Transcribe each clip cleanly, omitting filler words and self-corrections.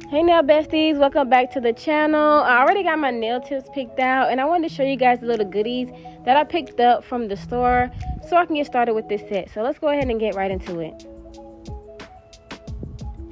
Hey nail besties, welcome back to the channel. I already got my nail tips picked out and I wanted to show you guys the little goodies that I picked up from the store so I can get started with this set. So let's go ahead and get right into it.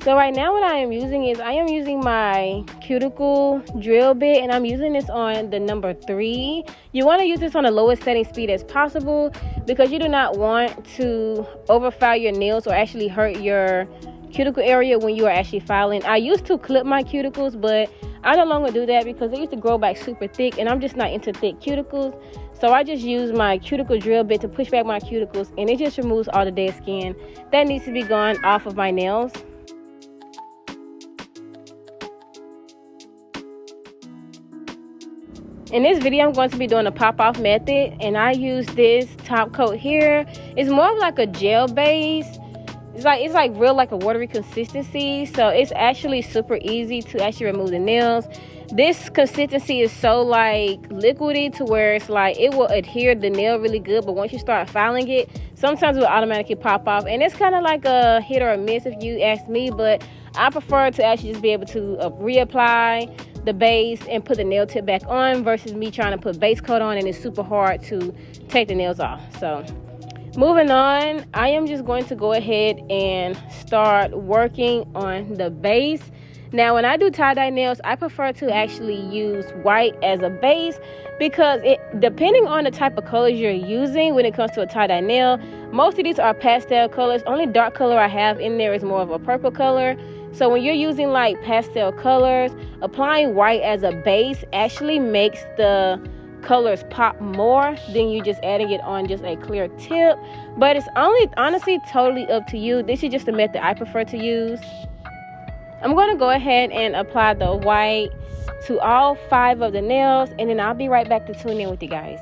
So right now what I am using my cuticle drill bit, and I'm using this on the number 3. You want to use this on the lowest setting speed as possible because you do not want to overfile your nails or actually hurt your cuticle area when you are actually filing. I used to clip my cuticles, but I no longer do that because they used to grow back super thick and I'm just not into thick cuticles. So I just use my cuticle drill bit to push back my cuticles, and it just removes all the dead skin that needs to be gone off of my nails. In this video, I'm going to be doing a pop-off method, and I use this top coat here. It's more of like a gel base. It's like real like a watery consistency, so it's actually super easy to actually remove the nails. This consistency is so like liquidy to where it's like it will adhere the nail really good, but once you start filing it, sometimes it will automatically pop off, and it's kind of like a hit or a miss if you ask me, but I prefer to actually just be able to reapply the base and put the nail tip back on versus me trying to put base coat on and it's super hard to take the nails off. So moving on, I am just going to go ahead and start working on the base. Now when I do tie-dye nails, I prefer to actually use white as a base because depending on the type of colors you're using when it comes to a tie-dye nail, most of these are pastel colors. Only dark color I have in there is more of a purple color. So when you're using like pastel colors, applying white as a base actually makes the colors pop more than you just adding it on just a clear tip. But it's honestly totally up to you. This is just the method I prefer to use. I'm going to go ahead and apply the white to all 5 of the nails, and then I'll be right back to tune in with you guys.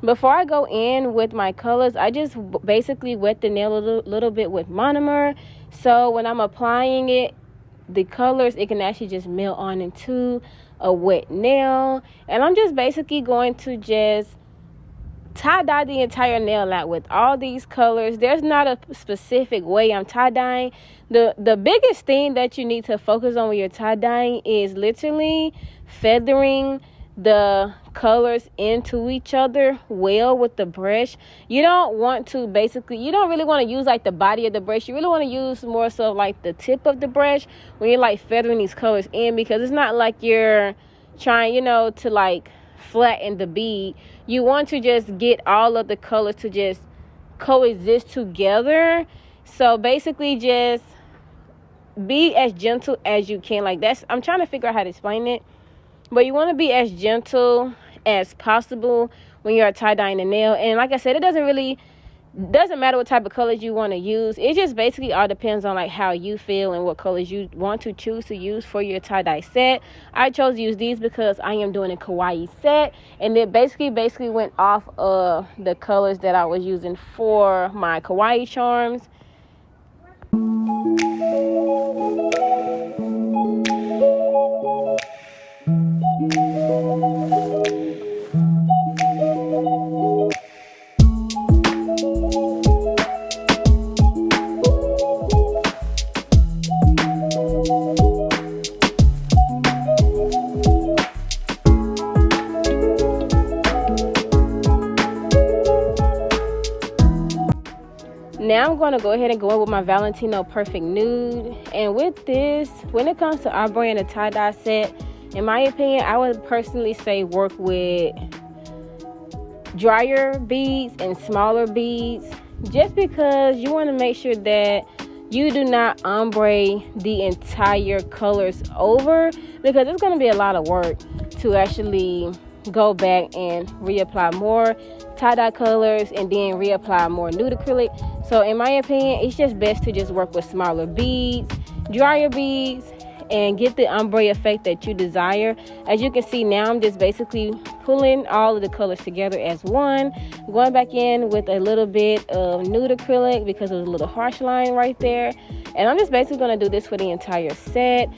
Before I go in with my colors, I just basically wet the nail a little bit with monomer. So when I'm applying it, the colors, it can actually just melt on into a wet nail. And I'm just basically going to just tie-dye the entire nail out with all these colors. There's not a specific way I'm tie-dyeing. The biggest thing that you need to focus on when you're tie-dyeing is literally feathering the colors into each other well with the brush. You don't really want to use like the body of the brush. You really want to use more so like the tip of the brush when you're like feathering these colors in, because it's not like you're trying, to like flatten the bead. You want to just get all of the colors to just coexist together. So basically just be as gentle as you can. Like, that's, I'm trying to figure out how to explain it, but you want to be as gentle as possible when you're tie-dyeing the nail. And like I said, it doesn't matter what type of colors you want to use. It just basically all depends on like how you feel and what colors you want to choose to use for your tie-dye set. I chose to use these because I am doing a Kawaii set, and it basically went off of the colors that I was using for my Kawaii charms. Now I'm going to go ahead and go in with my Valentino Perfect Nude. And with this, when it comes to ombre and a tie-dye set, in my opinion, I would personally say work with drier beads and smaller beads, just because you want to make sure that you do not ombre the entire colors over, because it's going to be a lot of work to actually go back and reapply more tie-dye colors and then reapply more nude acrylic. So in my opinion, it's just best to just work with smaller beads, drier beads, and get the ombre effect that you desire. As you can see now, I'm just basically pulling all of the colors together as one, going back in with a little bit of nude acrylic because it was a little harsh line right there. And I'm just basically going to do this for the entire set.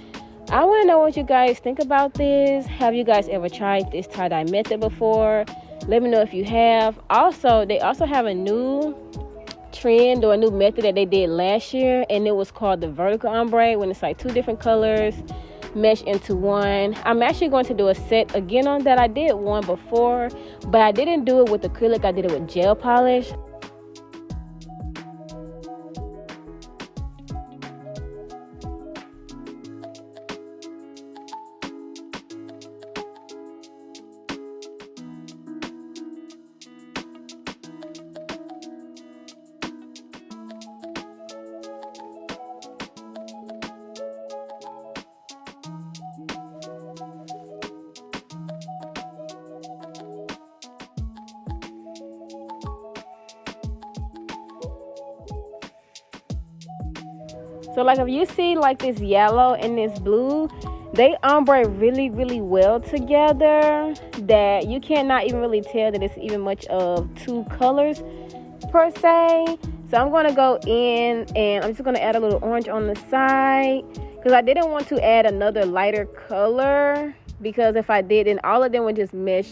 I want to know what you guys think about this. Have you guys ever tried this tie-dye method before? Let me know if you have. Also, they also have a new trend or a new method that they did last year, and it was called the vertical ombre, when it's like two different colors mesh into one. I'm actually going to do a set again on that. I did one before, but I didn't do it with acrylic. I did it with gel polish. So like if you see like this yellow and this blue, they ombre really, really well together, that you cannot even really tell that it's even much of two colors per se. So I'm going to go in and I'm just going to add a little orange on the side, because I didn't want to add another lighter color, because if I did, then all of them would just mesh.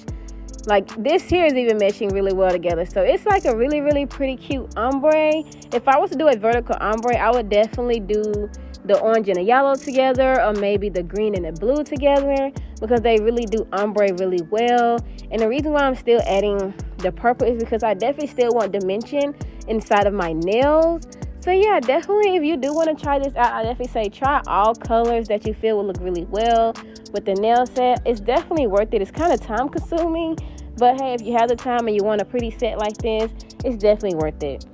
Like this here is even meshing really well together. So it's like a really, really pretty cute ombre. If I was to do a vertical ombre, I would definitely do the orange and the yellow together, or maybe the green and the blue together, because they really do ombre really well. And the reason why I'm still adding the purple is because I definitely still want dimension inside of my nails. So yeah, definitely if you do want to try this out, I definitely say try all colors that you feel will look really well with the nail set. It's definitely worth it. It's kind of time consuming, but hey, if you have the time and you want a pretty set like this, it's definitely worth it.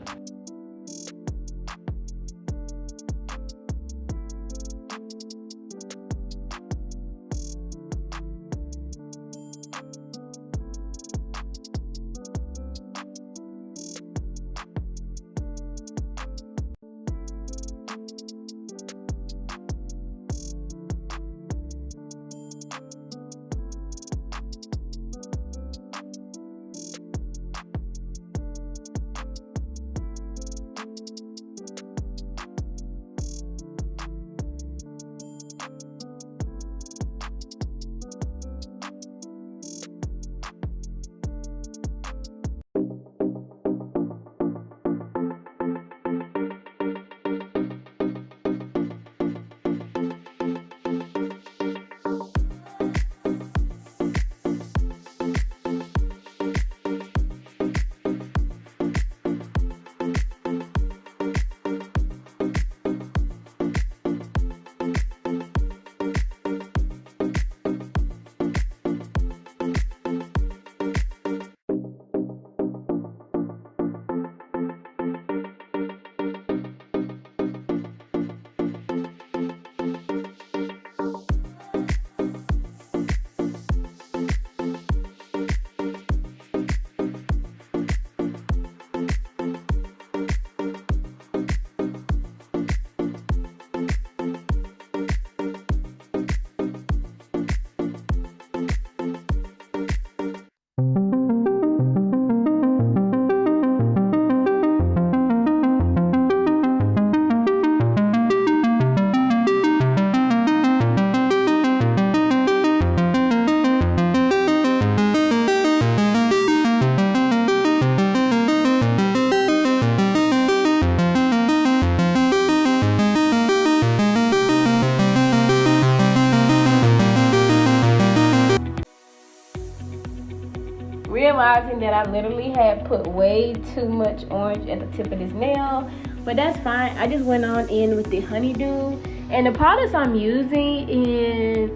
realizing that I literally had put way too much orange at the tip of this nail, but that's fine. I just went on in with the honeydew, and the products I'm using is,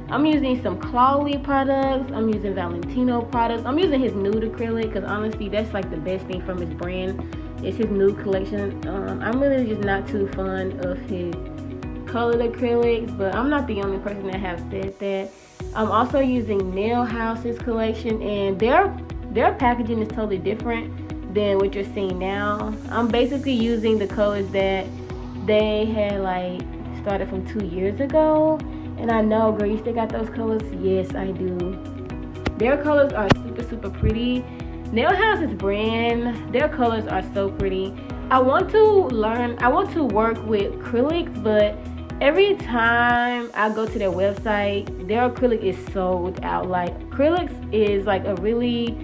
I'm using some Kawaii products, I'm using Valentino products, I'm using his nude acrylic, because honestly that's like the best thing from his brand. It's his nude collection. I'm really just not too fond of his colored acrylics, but I'm not the only person that have said that. I'm also using Nail House's collection, and their packaging is totally different than what you're seeing now. I'm basically using the colors that they had like started from 2 years ago. And I know, girl, you still got those colors? Yes, I do. Their colors are super pretty. Nail House's brand, their colors are so pretty. I want to work with acrylics, but every time I go to their website, their acrylic is sold out. Like, acrylics is like a really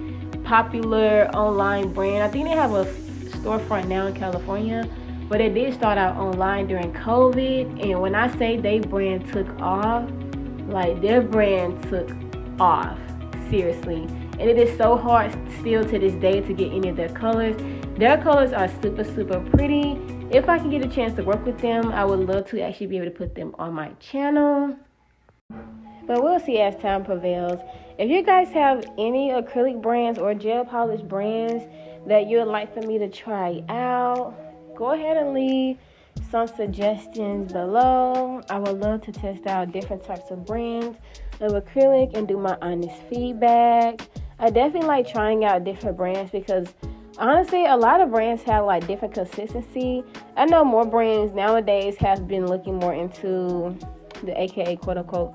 popular online brand. I think they have a storefront now in California, but it did start out online during COVID. And when I say they brand took off, like their brand took off, seriously. And it is so hard still to this day to get any of their colors. Their colors are super pretty. If I can get a chance to work with them, I would love to actually be able to put them on my channel. But we'll see as time prevails. If you guys have any acrylic brands or gel polish brands that you would like for me to try out, go ahead and leave some suggestions below. I would love to test out different types of brands of acrylic and do my honest feedback. I definitely like trying out different brands because honestly, a lot of brands have like different consistency. I know more brands nowadays have been looking more into the AKA quote unquote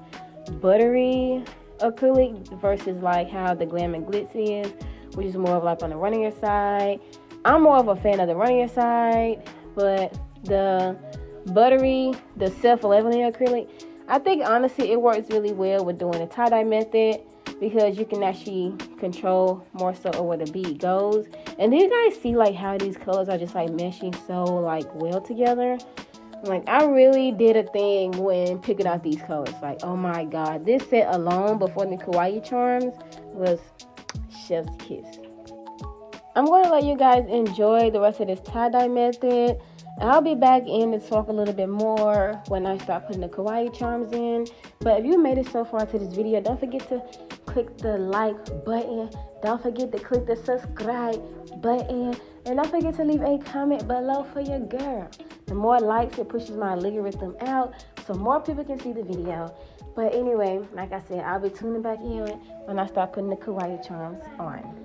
buttery acrylic versus like how the Glam and Glitz is, which is more of like on the runnier side. I'm more of a fan of the runnier side, but the buttery, the self-leveling acrylic, I think honestly it works really well with doing the tie-dye method because you can actually control more so of where the bead goes. And do you guys see like how these colors are just like meshing so like well together? Like, I really did a thing when picking out these colors. Like, oh my god, this set alone before the Kawaii charms was chef's kiss. I'm going to let you guys enjoy the rest of this tie-dye method. I'll be back in to talk a little bit more when I start putting the Kawaii charms in. But if you made it so far to this video, don't forget to click the like button. Don't forget to click the subscribe button. And don't forget to leave a comment below for your girl. The more likes, it pushes my algorithm out so more people can see the video. But anyway, like I said, I'll be tuning back in when I start putting the Kawaii charms on.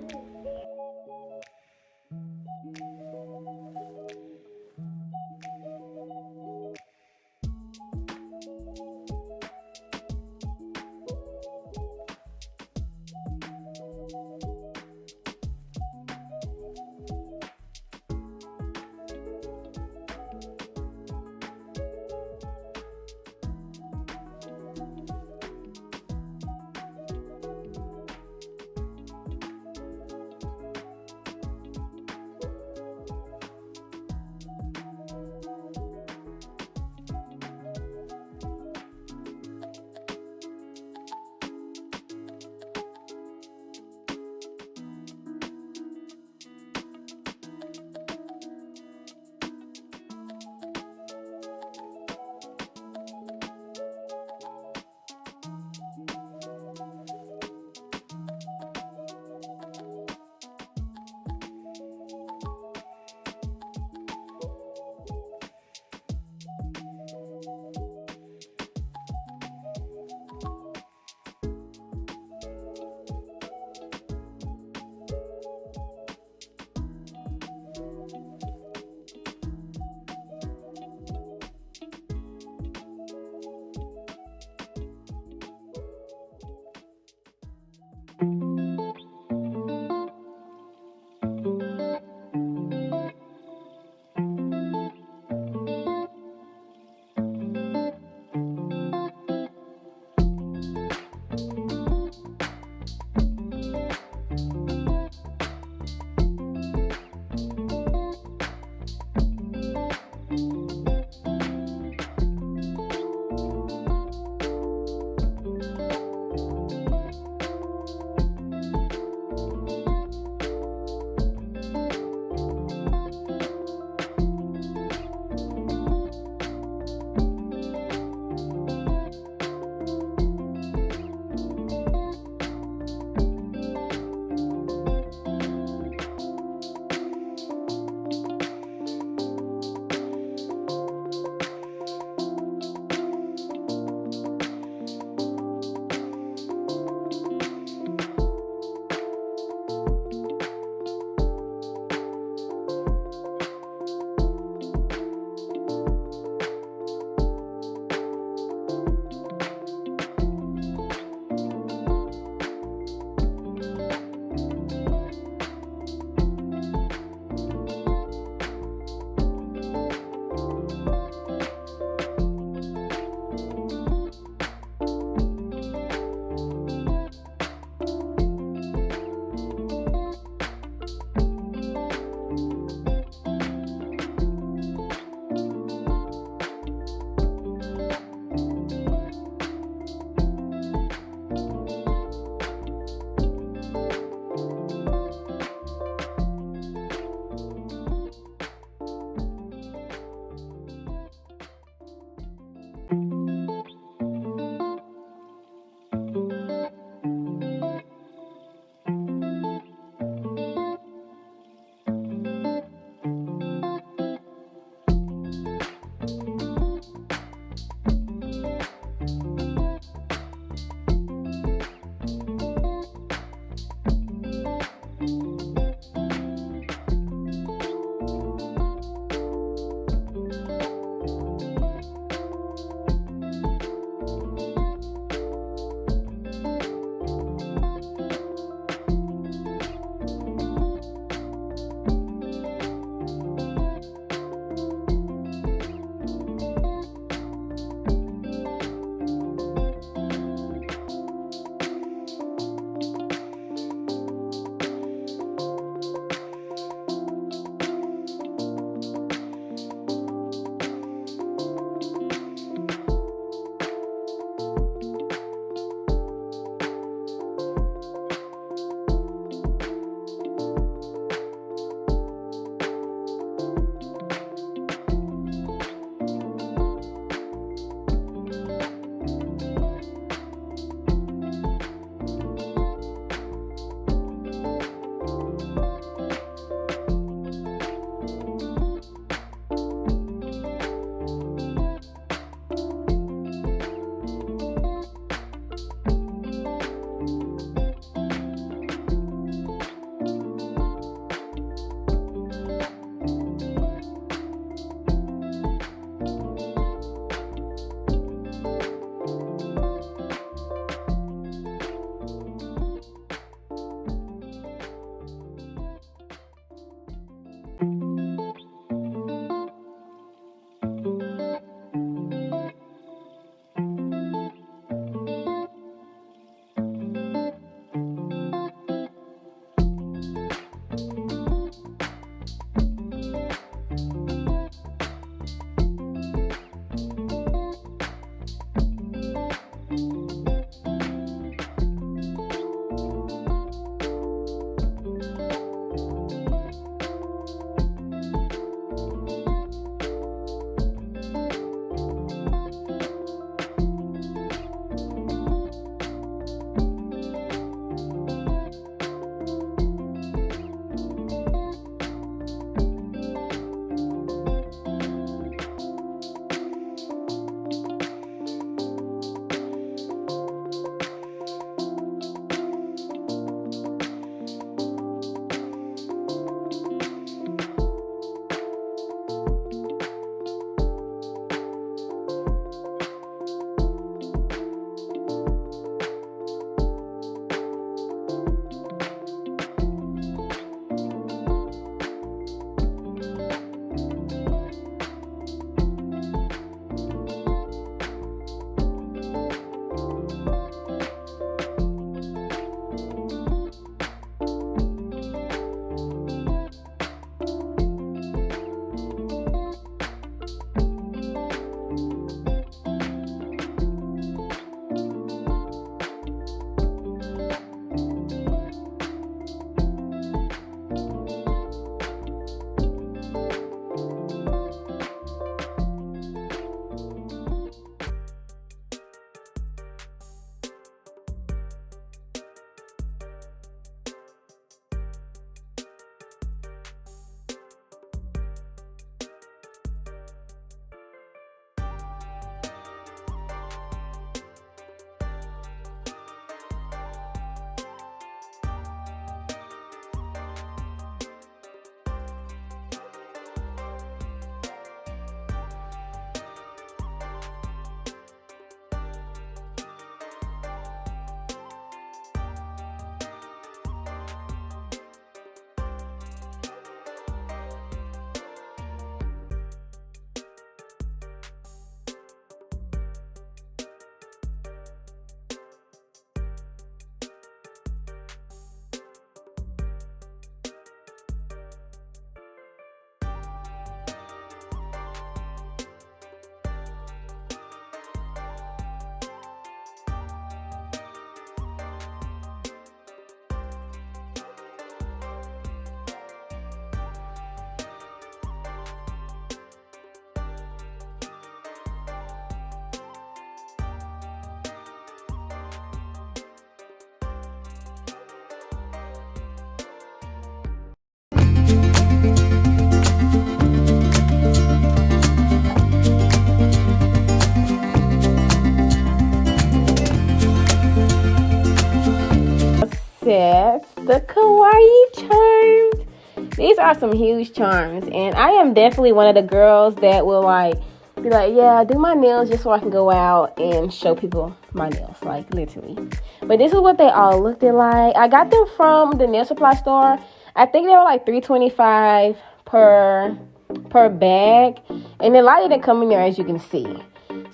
set, the Kawaii charms. These are some huge charms, and I am definitely one of the girls that will like be like, yeah, do my nails just so I can go out and show people my nails, like literally. But this is what they all looked like. I got them from the nail supply store. I think they were like $3.25 per bag, and a lot didn't come in there, as you can see.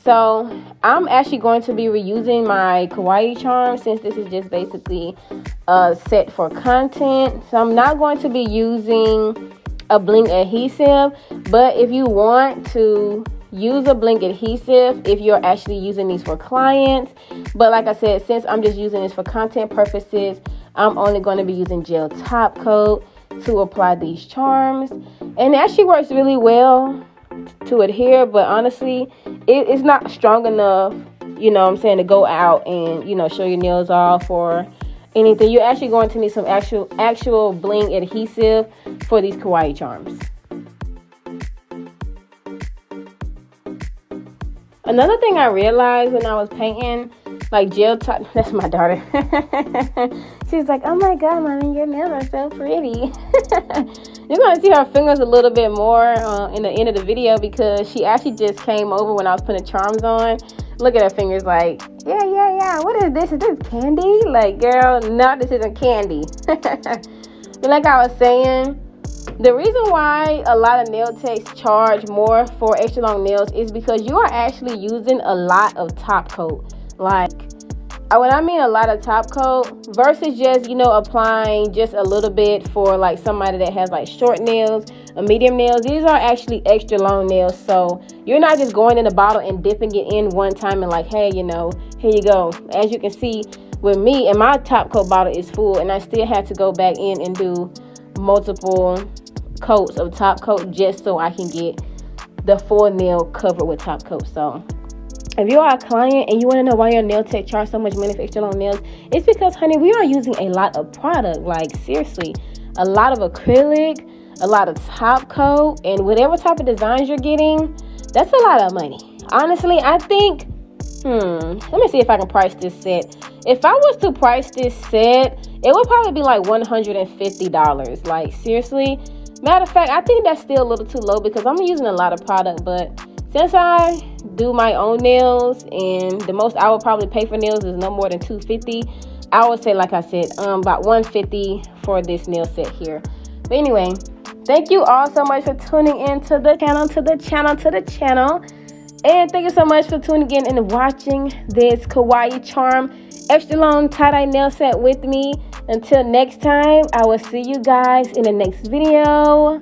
So I'm actually going to be reusing my Kawaii charm, since this is just basically a set for content. So I'm not going to be using a bling adhesive, but if you want to use a bling adhesive, if you're actually using these for clients, but like I said, since I'm just using this for content purposes, I'm only going to be using gel top coat to apply these charms. And it actually works really well to adhere, but honestly, it's not strong enough, you know what I'm saying, to go out and, you know, show your nails off or anything. You're actually going to need some actual bling adhesive for these Kawaii charms. Another thing I realized when I was painting like gel top, that's my daughter. She's like, oh my god, mommy, your nails are so pretty. You're going to see her fingers a little bit more in the end of the video, because she actually just came over when I was putting charms on. Look at her fingers like, yeah, what is this? Is this candy? Like, girl, no, this isn't candy. But like I was saying, the reason why a lot of nail techs charge more for extra long nails is because you are actually using a lot of top coat. Like, when I mean a lot of top coat versus just, you know, applying just a little bit for like somebody that has like short nails or medium nails. These are actually extra long nails, so you're not just going in the bottle and dipping it in one time and like, hey, you know, here you go. As you can see with me, and my top coat bottle is full, and I still had to go back in and do multiple coats of top coat just so I can get the full nail covered with top coat. So if you are a client and you want to know why your nail tech charge so much money for extra long nails, it's because, honey, we are using a lot of product. Like, seriously, a lot of acrylic, a lot of top coat, and whatever type of designs you're getting, that's a lot of money. Honestly, I think, let me see if I can price this set. If I was to price this set, it would probably be like $150. Like, seriously. Matter of fact, I think that's still a little too low because I'm using a lot of product, but since I do my own nails and the most I would probably pay for nails is no more than $250, I would say, like I said, about $150 for this nail set here. But anyway, thank you all so much for tuning in to the channel. And thank you so much for tuning in and watching this Kawaii charm extra long tie-dye nail set with me. Until next time, I will see you guys in the next video.